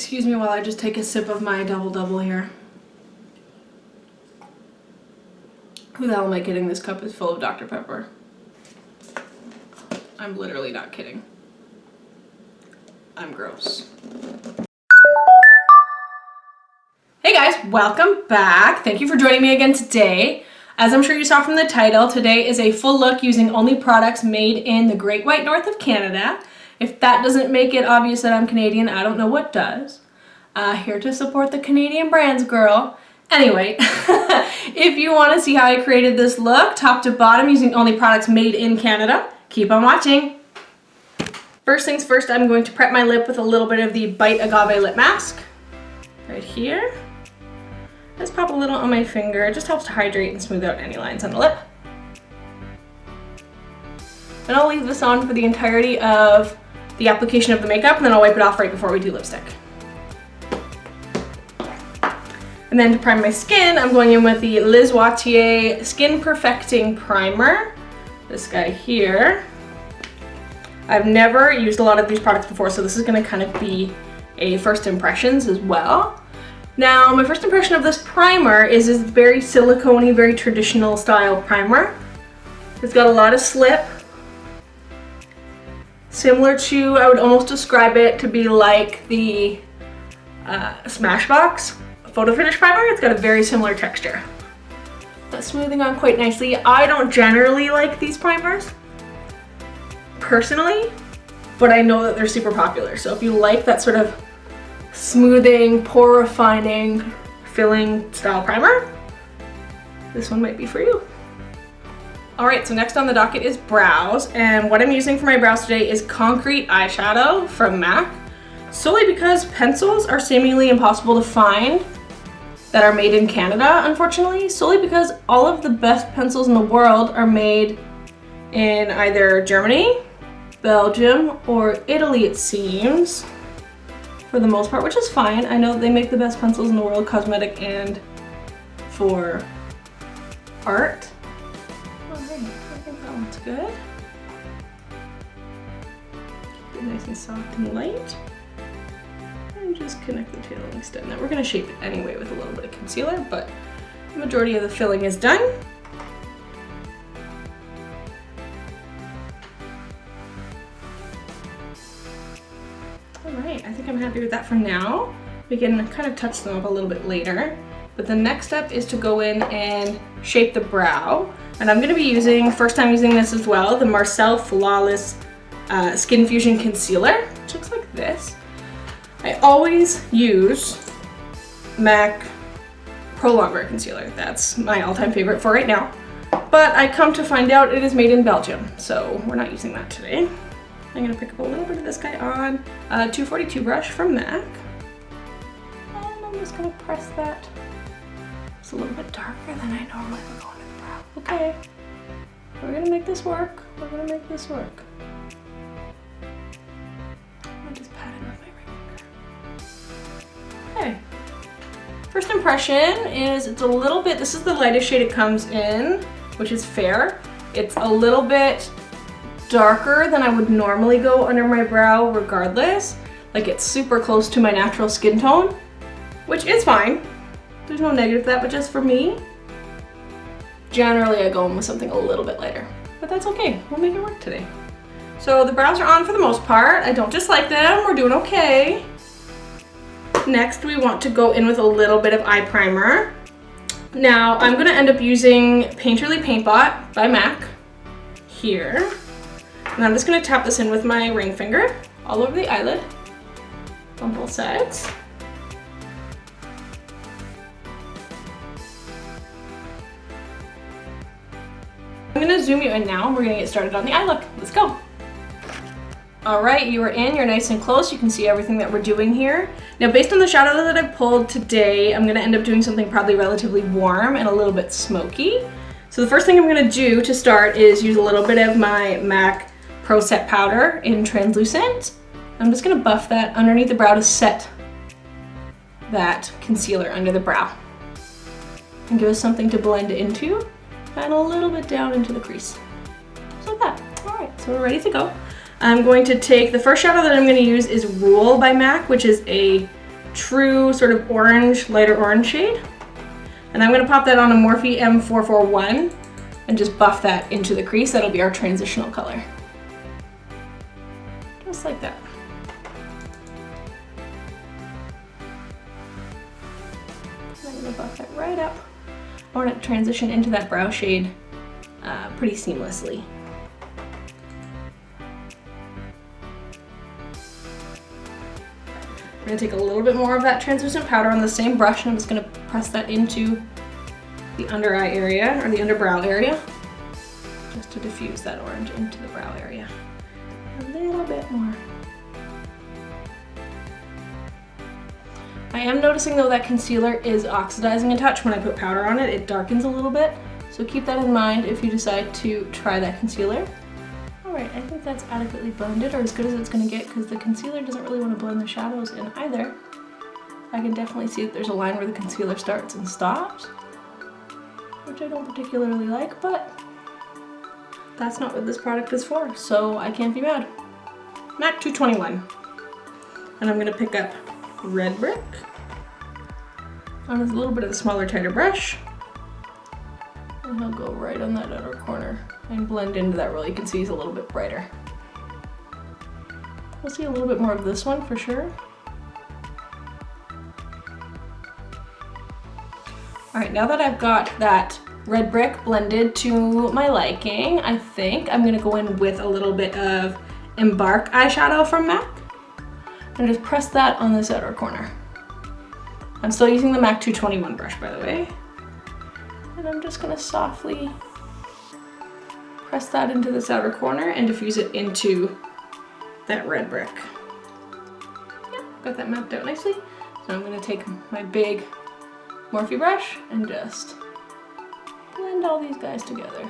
Excuse me while I just take a sip of my double here. Who the hell am I kidding? This cup is full of Dr. Pepper. I'm literally not kidding. I'm gross. Hey guys, welcome back. Thank you for joining me again today. As I'm sure you saw from the title, today is a full look using only products made in the Great White North of Canada. If that doesn't make it obvious that I'm Canadian, I don't know what does. Here to support the Canadian brands, girl. Anyway, if you want to see how I created this look, top to bottom, using only products made in Canada, keep on watching. First things first, I'm going to prep my lip with a little bit of the Bite Agave lip mask. Right here. Just pop a little on my finger. It just helps to hydrate and smooth out any lines on the lip. And I'll leave this on for the entirety of the application of the makeup, and then I'll wipe it off right before we do lipstick. And then to prime my skin, I'm going in with the Liz Watier Skin Perfecting Primer. This guy here. I've never used a lot of these products before, so this is going to kind of be a first impressions as well. Now, my first impression of this primer is this very silicone-y, very traditional style primer. It's got a lot of slip. Similar to, I would almost describe it to be like the Smashbox Photo Finish Primer. It's got a very similar texture. That's smoothing on quite nicely. I don't generally like these primers, personally, but I know that they're super popular. So if you like that sort of smoothing, pore refining, filling style primer, this one might be for you. Alright, so next on the docket is brows, and what I'm using for my brows today is Concrete eyeshadow from MAC, solely because pencils are seemingly impossible to find that are made in Canada, unfortunately, solely because all of the best pencils in the world are made in either Germany, Belgium, or Italy, it seems, for the most part, which is fine. I know they make the best pencils in the world, cosmetic and for art. Alright, I think that one's good. Keep it nice and soft and light. And just connect the tail and extend that. We're going to shape it anyway with a little bit of concealer, but the majority of the filling is done. Alright, I think I'm happy with that for now. We can kind of touch them up a little bit later. But the next step is to go in and shape the brow. And I'm going to be using, first time using this as well, the Marcel Flawless Skin Fusion Concealer, which looks like this. I always use MAC Pro Longwear Concealer. That's my all-time favorite for right now. But I come to find out it is made in Belgium, so we're not using that today. I'm going to pick up a little bit of this guy on a 242 brush from MAC. And I'm just going to press that. It's a little bit darker than I normally would go into the brow. Okay, we're going to make this work. We're going to make this work. I'm just patting with my ring finger. Okay. First impression is it's a little bit, this is the lightest shade it comes in, which is Fair. It's a little bit darker than I would normally go under my brow regardless. Like, it's super close to my natural skin tone, which is fine. There's no negative to that, but just for me, generally I go in with something a little bit lighter. But that's okay, we'll make it work today. So the brows are on for the most part. I don't dislike them, we're doing okay. Next, we want to go in with a little bit of eye primer. Now, I'm gonna end up using Painterly Paint Pot by MAC here. And I'm just going to tap this in with my ring finger all over the eyelid on both sides. I'm going to zoom you in now and we're going to get started on the eye look. Let's go. Alright, you are in, you're nice and close. You can see everything that we're doing here. Now, based on the shadow that I've pulled today, I'm going to end up doing something probably relatively warm and a little bit smoky. So the first thing I'm going to do to start is use a little bit of my MAC Pro Set Powder in Translucent. I'm just going to buff that underneath the brow to set that concealer under the brow. And give us something to blend into and a little bit down into the crease. Just like that. Alright, so we're ready to go. I'm going to take, the first shadow that I'm going to use is Rule by MAC, which is a true sort of orange, lighter orange shade. And I'm gonna pop that on a Morphe M441 and just buff that into the crease. That'll be our transitional color. Just like that. I'm gonna buff that right up. I want to transition into that brow shade pretty seamlessly. I'm gonna take a little bit more of that translucent powder on the same brush, and I'm just gonna press that into the under eye area, or the underbrow area, just to diffuse that orange into the brow area. A little bit more. I am noticing though that concealer is oxidizing a touch when I put powder on it. It darkens a little bit, so keep that in mind if you decide to try that concealer. Alright, I think that's adequately blended, or as good as it's going to get, because the concealer doesn't really want to blend the shadows in either. I can definitely see that there's a line where the concealer starts and stops, which I don't particularly like, but that's not what this product is for, so I can't be mad. MAC 221. And I'm going to pick up Red Brick on a little bit of a smaller, tighter brush, and I'll go right on that outer corner and blend into that roll. You can see he's a little bit brighter. We'll see a little bit more of this one for sure. Alright, now that I've got that Red Brick blended to my liking, I think I'm going to go in with a little bit of Embark eyeshadow from MAC. And just press that on this outer corner. I'm still using the MAC 221 brush, by the way. And I'm just gonna softly press that into this outer corner and diffuse it into that Red Brick. Yep, got that mapped out nicely. So I'm gonna take my big Morphe brush and just blend all these guys together.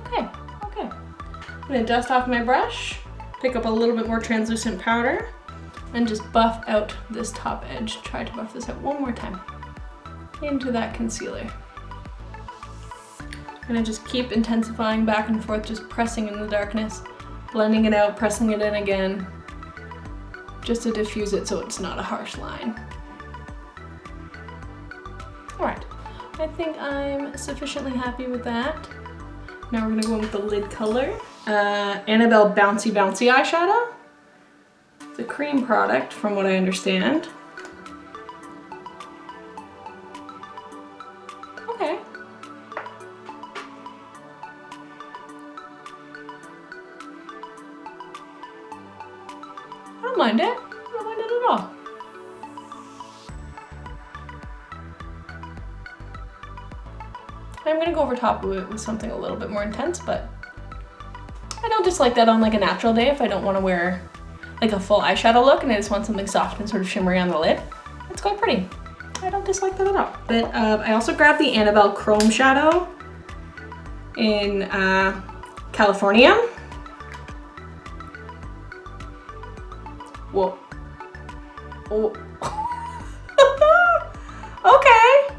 Okay. I'm gonna dust off my brush, pick up a little bit more translucent powder, and just buff out this top edge. Try to buff this out one more time into that concealer. I'm gonna just keep intensifying back and forth, just pressing in the darkness, blending it out, pressing it in again, just to diffuse it so it's not a harsh line. All right, I think I'm sufficiently happy with that. Now we're gonna go in with the lid color. Annabelle Bouncy Bouncy eyeshadow. It's a cream product from what I understand. Okay. I don't mind it. I don't mind it at all. I'm gonna go over top of it with something a little bit more intense, but I don't dislike that on like a natural day if I don't want to wear like a full eyeshadow look and I just want something soft and sort of shimmery on the lid. It's quite pretty. I don't dislike that at all. But I also grabbed the Annabelle Chrome Shadow in California. Whoa. Oh. Okay.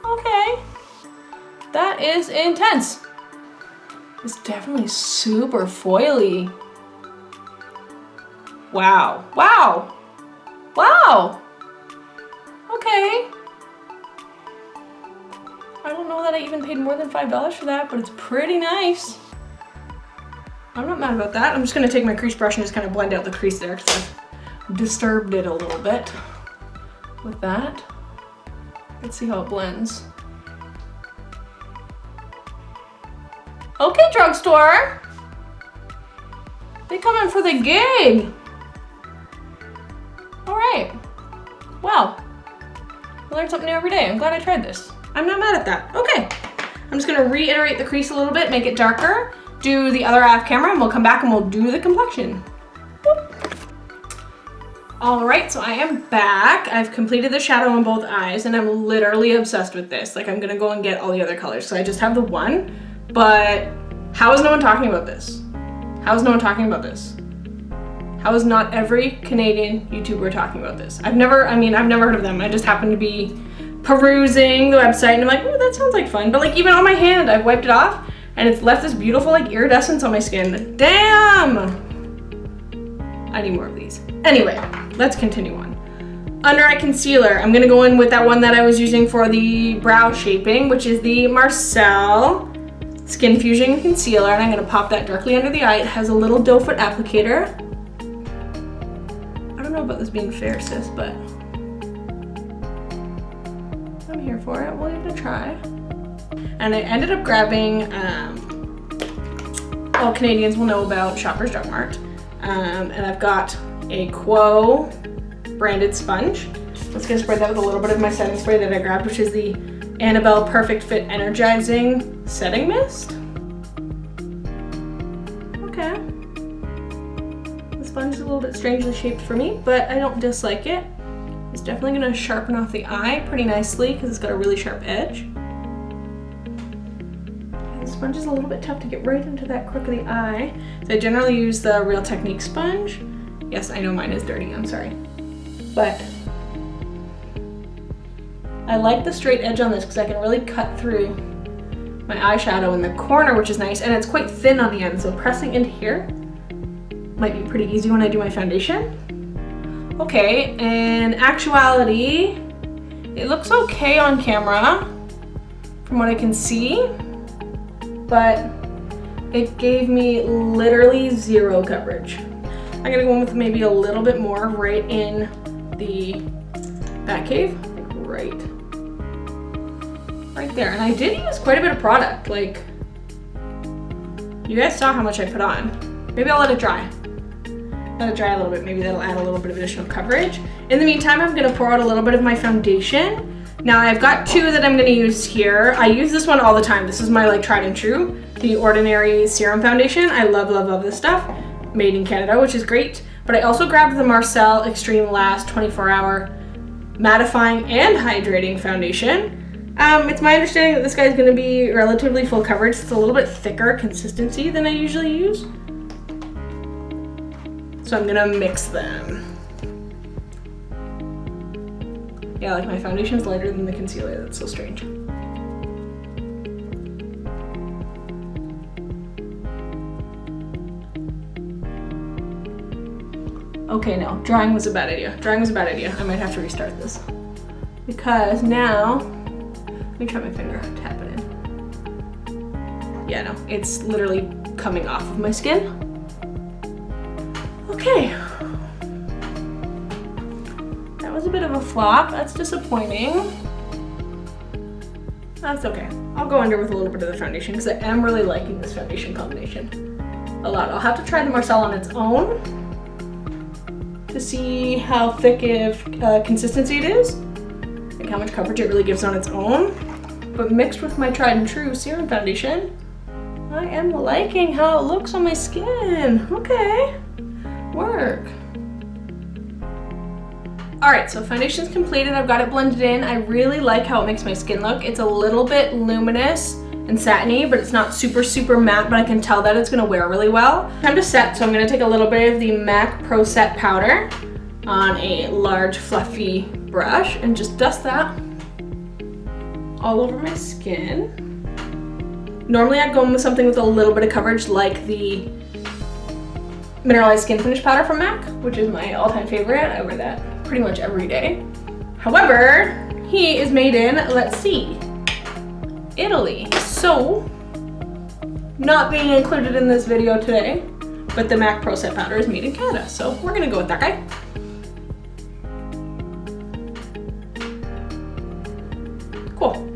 Okay. That is intense. It's definitely super foily. Wow. Wow. Wow. Okay. I don't know that I even paid more than $5 for that, but it's pretty nice. I'm not mad about that. I'm just gonna take my crease brush and just kind of blend out the crease there because I've disturbed it a little bit with that. Let's see how it blends. Okay, drugstore. They come in for the gig. All right. Wow. I learn something new every day. I'm glad I tried this. I'm not mad at that. Okay. I'm just gonna reiterate the crease a little bit, make it darker, do the other eye off camera, and we'll come back and we'll do the complexion. Whoop. All right, so I am back. I've completed the shadow on both eyes and I'm literally obsessed with this. Like I'm gonna go and get all the other colors. So I just have the one, but how is no one talking about this? How is no one talking about this? How is not every Canadian YouTuber talking about this? I've never heard of them. I just happen to be perusing the website and I'm like, oh, that sounds like fun. But like even on my hand, I've wiped it off and it's left this beautiful like iridescence on my skin. Damn! I need more of these. Anyway, let's continue on. Under eye concealer, I'm gonna go in with that one that I was using for the brow shaping, which is the Marcel Skin Fusion Concealer, and I'm gonna pop that directly under the eye. It has a little doe foot applicator. I don't know about this being fair, sis, but I'm here for it. We'll give it a try. And I ended up grabbing, all Canadians will know about Shoppers Drug Mart, and I've got a Quo branded sponge. Let's get spread that with a little bit of my setting spray that I grabbed, which is the Annabelle Perfect Fit Energizing Setting Mist. Okay. The sponge is a little bit strangely shaped for me, but I don't dislike it. It's definitely gonna sharpen off the eye pretty nicely because it's got a really sharp edge. And the sponge is a little bit tough to get right into that crook of the eye. So I generally use the Real Technique sponge. Yes, I know mine is dirty, I'm sorry. But I like the straight edge on this because I can really cut through my eyeshadow in the corner, which is nice, and it's quite thin on the end, so pressing into here might be pretty easy when I do my foundation. Okay, in actuality, it looks okay on camera from what I can see, but it gave me literally zero coverage. I'm gonna go in with maybe a little bit more right in the Batcave, like right there. And I did use quite a bit of product. Like, you guys saw how much I put on. Maybe I'll let it dry. Let it dry a little bit. Maybe that'll add a little bit of additional coverage. In the meantime, I'm gonna pour out a little bit of my foundation. Now I've got two that I'm gonna use here. I use this one all the time. This is my like tried and true, the Ordinary Serum Foundation. I love, love, love this stuff. Made in Canada, which is great. But I also grabbed the Marcel Extreme Last 24-hour mattifying and hydrating foundation. It's my understanding that this guy's gonna be relatively full coverage. It's a little bit thicker consistency than I usually use. So I'm gonna mix them. Yeah, like my foundation's lighter than the concealer. That's so strange. Okay, no, drying was a bad idea. Drying was a bad idea. I might have to restart this. Because now, let me try my finger, tap it in. Yeah, no, it's literally coming off of my skin. Okay. That was a bit of a flop. That's disappointing. That's okay. I'll go under with a little bit of the foundation because I am really liking this foundation combination a lot. I'll have to try the Marcel on its own to see how thick of consistency it is, like how much coverage it really gives on its own. But mixed with my tried and true serum foundation, I am liking how it looks on my skin. Okay, work. All right, so foundation's completed. I've got it blended in. I really like how it makes my skin look. It's a little bit luminous and satiny, but it's not super, super matte, but I can tell that it's gonna wear really well. Time to set, so I'm gonna take a little bit of the MAC Pro Set powder on a large fluffy brush and just dust that all over my skin. Normally I'd go in with something with a little bit of coverage like the Mineralized Skin Finish powder from MAC, which is my all-time favorite. I wear that pretty much every day. However, he is made in, let's see, Italy. So, not being included in this video today, but the MAC Pro Set powder is made in Canada. So we're gonna go with that guy. Cool.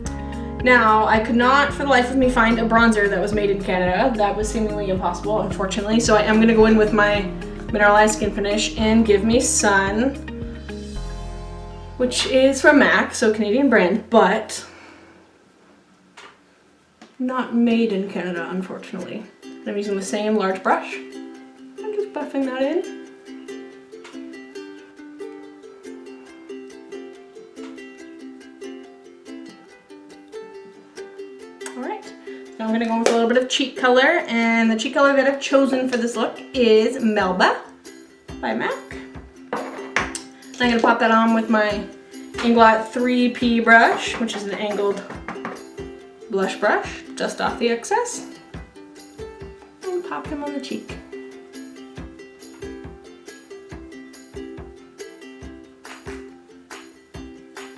Now, I could not for the life of me find a bronzer that was made in Canada. That was seemingly impossible, unfortunately. So I am gonna go in with my Mineralized Skin Finish and Give Me Sun, which is from MAC, so Canadian brand, but not made in Canada, unfortunately. I'm using the same large brush. I'm just buffing that in. All right, now I'm gonna go with a little bit of cheek color, and the cheek color that I've chosen for this look is Melba by MAC. I'm gonna pop that on with my Inglot 3P brush, which is an angled blush brush, just off the excess. And pop him on the cheek.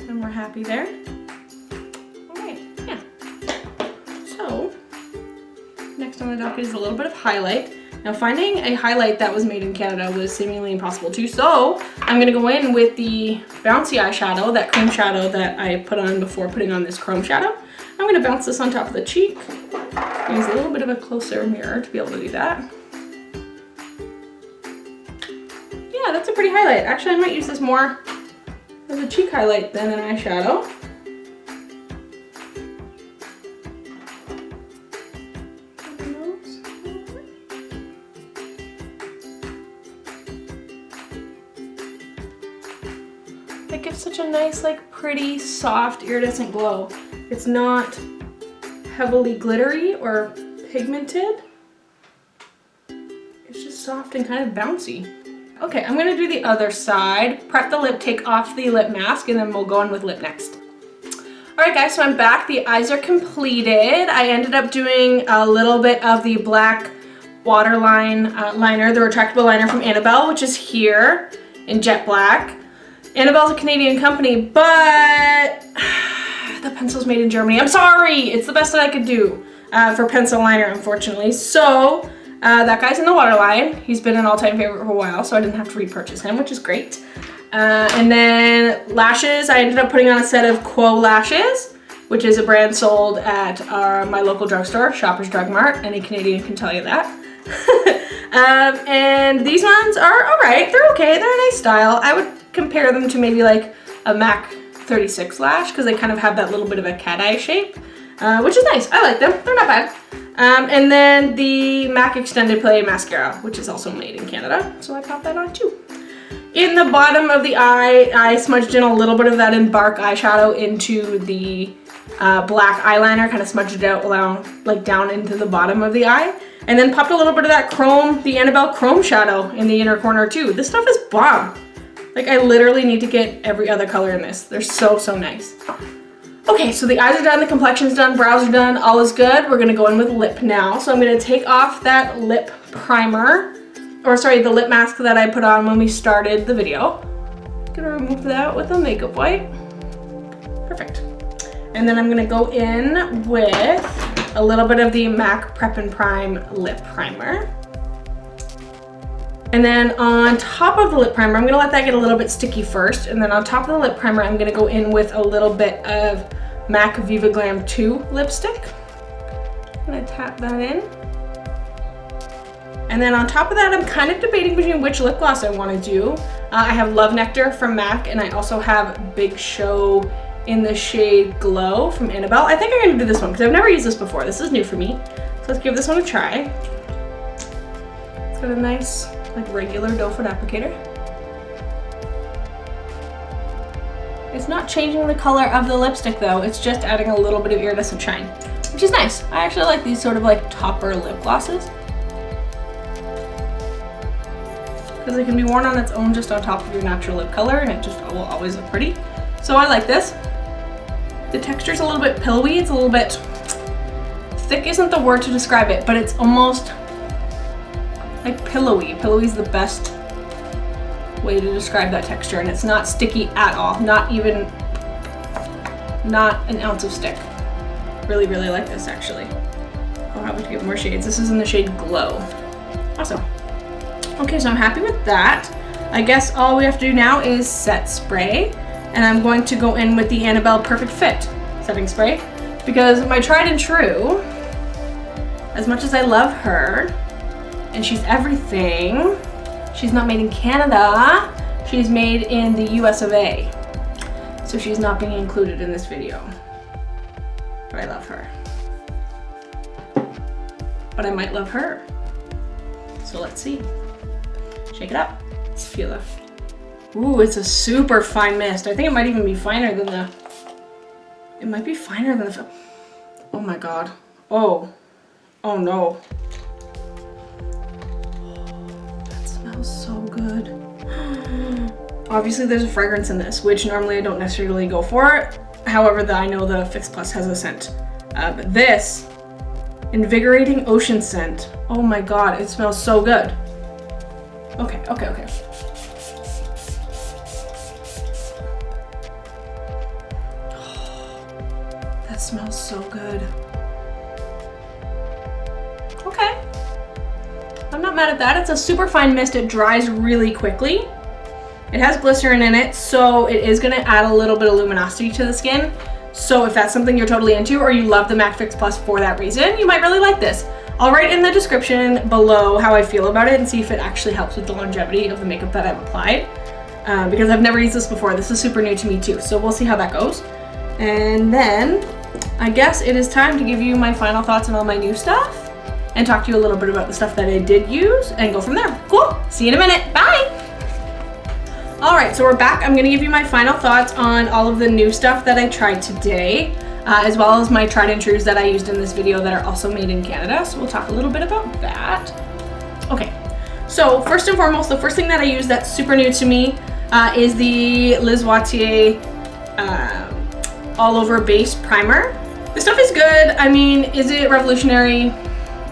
And we're happy there. Alright, yeah. So, next on the docket is a little bit of highlight. Now finding a highlight that was made in Canada was seemingly impossible too, so I'm going to go in with the bouncy eyeshadow, that cream shadow that I put on before putting on this chrome shadow. I'm going to bounce this on top of the cheek. Use a little bit of a closer mirror to be able to do that. Yeah, that's a pretty highlight. Actually, I might use this more as a cheek highlight than an eyeshadow. It gives such a nice, like, pretty, soft, iridescent glow. It's not heavily glittery or pigmented. It's just soft and kind of bouncy. Okay, I'm gonna do the other side. Prep the lip, take off the lip mask, and then we'll go in with lip next. Alright guys, so I'm back. The eyes are completed. I ended up doing a little bit of the black waterline liner, the retractable liner from Annabelle, which is here in jet black. Annabelle's a Canadian company, but the pencil's made in Germany. I'm sorry! It's the best that I could do for pencil liner, unfortunately. So, that guy's in the waterline. He's been an all-time favorite for a while, so I didn't have to repurchase him, which is great. And then lashes, I ended up putting on a set of Quo lashes, which is a brand sold at my local drugstore, Shoppers Drug Mart. Any Canadian can tell you that. And these ones are alright. They're okay. They're a nice style. I would compare them to maybe like a MAC 36 lash because they kind of have that little bit of a cat eye shape, which is nice. I like them. They're not bad. And then the MAC Extended Play Mascara, which is also made in Canada. So I popped that on too. In the bottom of the eye, I smudged in a little bit of that Embark eyeshadow into the black eyeliner, kind of smudged it out along, like down into the bottom of the eye. And then popped a little bit of that chrome, the Annabelle chrome shadow in the inner corner too. This stuff is bomb. Like I literally need to get every other color in this. They're so, so nice. Okay, so the eyes are done, the complexion's done, brows are done, all is good. We're gonna go in with lip now. So I'm gonna take off that lip primer, or sorry, the lip mask that I put on when we started the video. Gonna remove that with a makeup wipe. Perfect. And then I'm gonna go in with a little bit of the MAC Prep and Prime lip primer. And then on top of the lip primer, I'm gonna let that get a little bit sticky first. And then on top of the lip primer, I'm gonna go in with a little bit of MAC Viva Glam 2 lipstick. I'm gonna tap that in. And then on top of that, I'm kind of debating between which lip gloss I wanna do. I have Love Nectar from MAC, and I also have Big Show in the shade Glow from Annabelle. I think I'm gonna do this one because I've never used this before. This is new for me. So let's give this one a try. It's got a nice, like regular doe foot applicator. It's not changing the color of the lipstick though, it's just adding a little bit of iridescent shine, which is nice. I actually like these sort of like topper lip glosses because it can be worn on its own just on top of your natural lip color and it just will always look pretty. So I like this. The texture's a little bit pillowy, it's a little bit thick isn't the word to describe it, but it's almost like pillowy. Pillowy is the best way to describe that texture, and it's not sticky at all. Not an ounce of stick. Really, really like this actually. I'll have to get more shades. This is in the shade Glow. Awesome. Okay, so I'm happy with that. I guess all we have to do now is set spray, and I'm going to go in with the Annabelle Perfect Fit setting spray because my tried and true, as much as I love her, and she's everything, she's not made in Canada, she's made in the US of A. So she's not being included in this video. But I love her. But I might love her. So let's see. Shake it up. Let's feel it. Ooh, it's a super fine mist. I think it might even be finer than the, it might be finer than the, oh my God. Oh no. That smells so good. Obviously there's a fragrance in this, which normally I don't necessarily go for. However, I know the Fix Plus has a scent. But this invigorating ocean scent. Oh my God, it smells so good. Okay. That smells so good. Okay. I'm not mad at that. It's a super fine mist. It dries really quickly. It has glycerin in it, so it is gonna add a little bit of luminosity to the skin. So if that's something you're totally into or you love the MAC Fix Plus for that reason, you might really like this. I'll write in the description below how I feel about it and see if it actually helps with the longevity of the makeup that I've applied. Because I've never used this before. This is super new to me too, so we'll see how that goes. And then I guess it is time to give you my final thoughts on all my new stuff and talk to you a little bit about the stuff that I did use and go from there. Cool, see you in a minute, bye! All right, so we're back. I'm gonna give you my final thoughts on all of the new stuff that I tried today, as well as my tried and trues that I used in this video that are also made in Canada. So we'll talk a little bit about that. Okay, so first and foremost, the first thing that I use that's super new to me is the Liz Wautier All Over Base Primer. This stuff is good. I mean, is it revolutionary?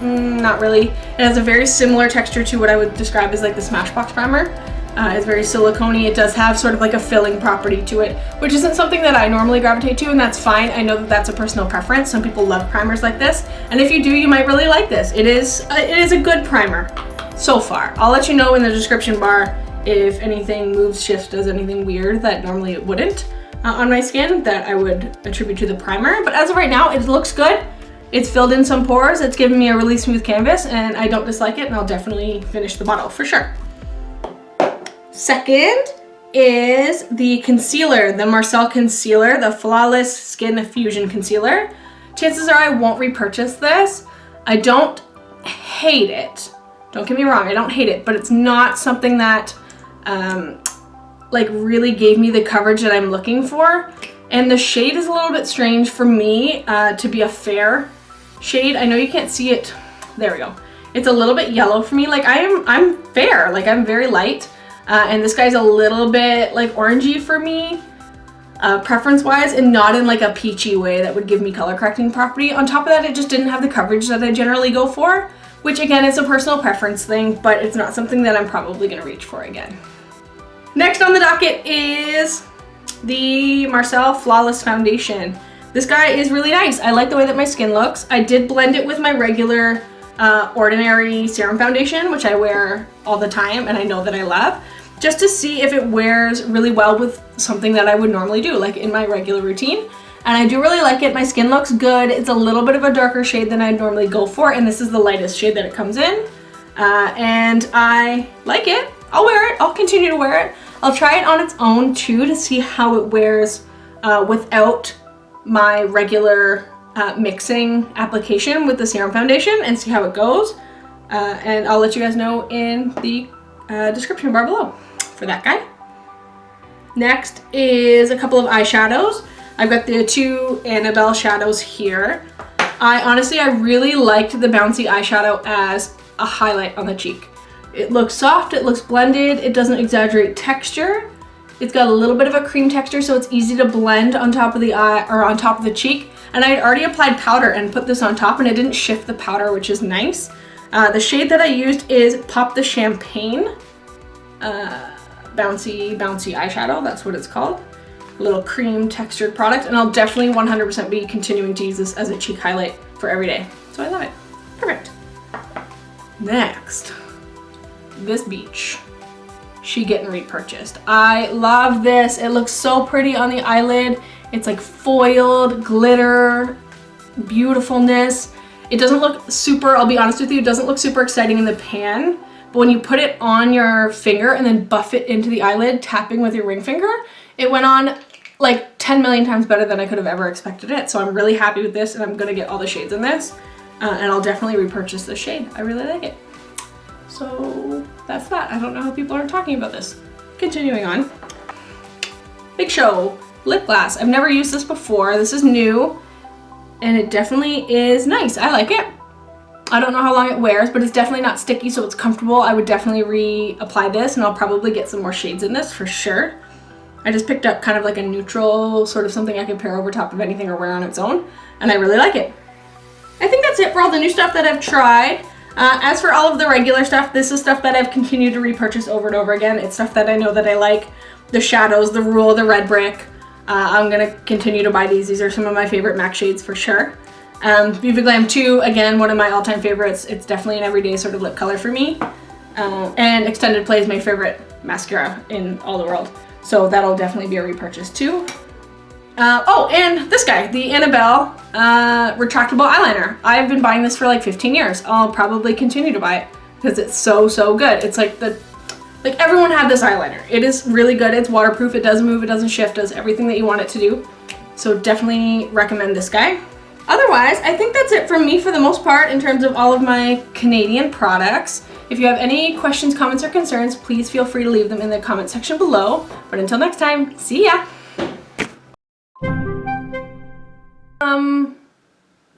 Not really. It has a very similar texture to what I would describe as like the Smashbox primer. It's very silicone-y. It does have sort of like a filling property to it, which isn't something that I normally gravitate to, and that's fine. I know that that's a personal preference. Some people love primers like this, and if you do, you might really like this. It is a good primer so far. I'll let you know in the description bar if anything moves, shifts, does anything weird that normally it wouldn't on my skin that I would attribute to the primer. But as of right now, it looks good. It's filled in some pores. It's given me a really smooth canvas, and I don't dislike it, and I'll definitely finish the bottle for sure. Second is the concealer, the Marcel Concealer, the Flawless Skin Fusion Concealer. Chances are I won't repurchase this. I don't hate it. Don't get me wrong, I don't hate it, but it's not something that like really gave me the coverage that I'm looking for. And the shade is a little bit strange for me to be a fair shade. I know you can't see it. There we go. It's a little bit yellow for me. Like I'm fair, like I'm very light. And this guy's a little bit like orangey for me, preference-wise, and not in like a peachy way that would give me color correcting property. On top of that, it just didn't have the coverage that I generally go for, which again, is a personal preference thing, but it's not something that I'm probably gonna reach for again. Next on the docket is the Marcel Flawless Foundation. This guy is really nice. I like the way that my skin looks. I did blend it with my regular ordinary serum foundation, which I wear all the time and I know that I love, just to see if it wears really well with something that I would normally do, like in my regular routine. And I do really like it. My skin looks good. It's a little bit of a darker shade than I'd normally go for, and this is the lightest shade that it comes in. And I like it. I'll wear it. I'll continue to wear it. I'll try it on its own too to see how it wears without my regular mixing application with the serum foundation and see how it goes. And I'll let you guys know in the description bar below for that guy. Next is a couple of eyeshadows. I've got the two Annabelle shadows here. I really liked the bouncy eyeshadow as a highlight on the cheek. It looks soft, it looks blended, it doesn't exaggerate texture. It's got a little bit of a cream texture, so it's easy to blend on top of the eye or on top of the cheek. And I had already applied powder and put this on top, and it didn't shift the powder, which is nice. The shade that I used is Pop the Champagne bouncy eyeshadow. That's what it's called. A little cream textured product, and I'll definitely 100% be continuing to use this as a cheek highlight for every day. So I love it. Perfect. Next, this beach. She getting repurchased. I love this. It looks so pretty on the eyelid. It's like foiled glitter beautifulness. It doesn't look super, I'll be honest with you, it doesn't look super exciting in the pan, but when you put it on your finger and then buff it into the eyelid, tapping with your ring finger, it went on like 10 million times better than I could have ever expected it. So I'm really happy with this, and I'm gonna get all the shades in this, and I'll definitely repurchase this shade. I really like it. So that's that. I don't know how people aren't talking about this. Continuing on. Big Show lip gloss. I've never used this before. This is new, and it definitely is nice. I like it. I don't know how long it wears, but it's definitely not sticky, so it's comfortable. I would definitely reapply this, and I'll probably get some more shades in this for sure. I just picked up kind of like a neutral, sort of something I could pair over top of anything or wear on its own, and I really like it. I think that's it for all the new stuff that I've tried. As for all of the regular stuff, this is stuff that I've continued to repurchase over and over again. It's stuff that I know that I like. The shadows, the Rule, the red brick. I'm gonna continue to buy these. These are some of my favorite MAC shades for sure. Viva Glam 2, again, one of my all-time favorites. It's definitely an everyday sort of lip color for me. And Extended Play is my favorite mascara in all the world. So that'll definitely be a repurchase too. Oh, and this guy, the Annabelle retractable eyeliner. I've been buying this for like 15 years. I'll probably continue to buy it because it's so good. It's like everyone had this eyeliner. It is really good. It's waterproof. It doesn't move. It doesn't shift. Does everything that you want it to do. So definitely recommend this guy. Otherwise, I think that's it from me for the most part in terms of all of my Canadian products. If you have any questions, comments, or concerns, please feel free to leave them in the comment section below. But until next time, see ya!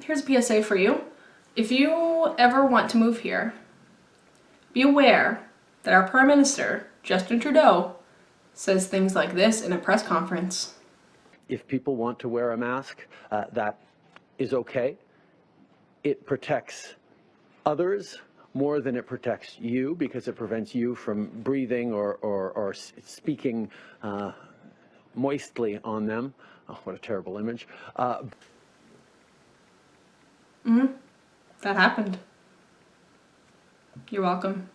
Here's a PSA for you. If you ever want to move here, be aware that our Prime Minister, Justin Trudeau, says things like this in a press conference. If people want to wear a mask, that is okay. It protects others more than it protects you because it prevents you from breathing or speaking moistly on them. Oh, what a terrible image. That happened. You're welcome.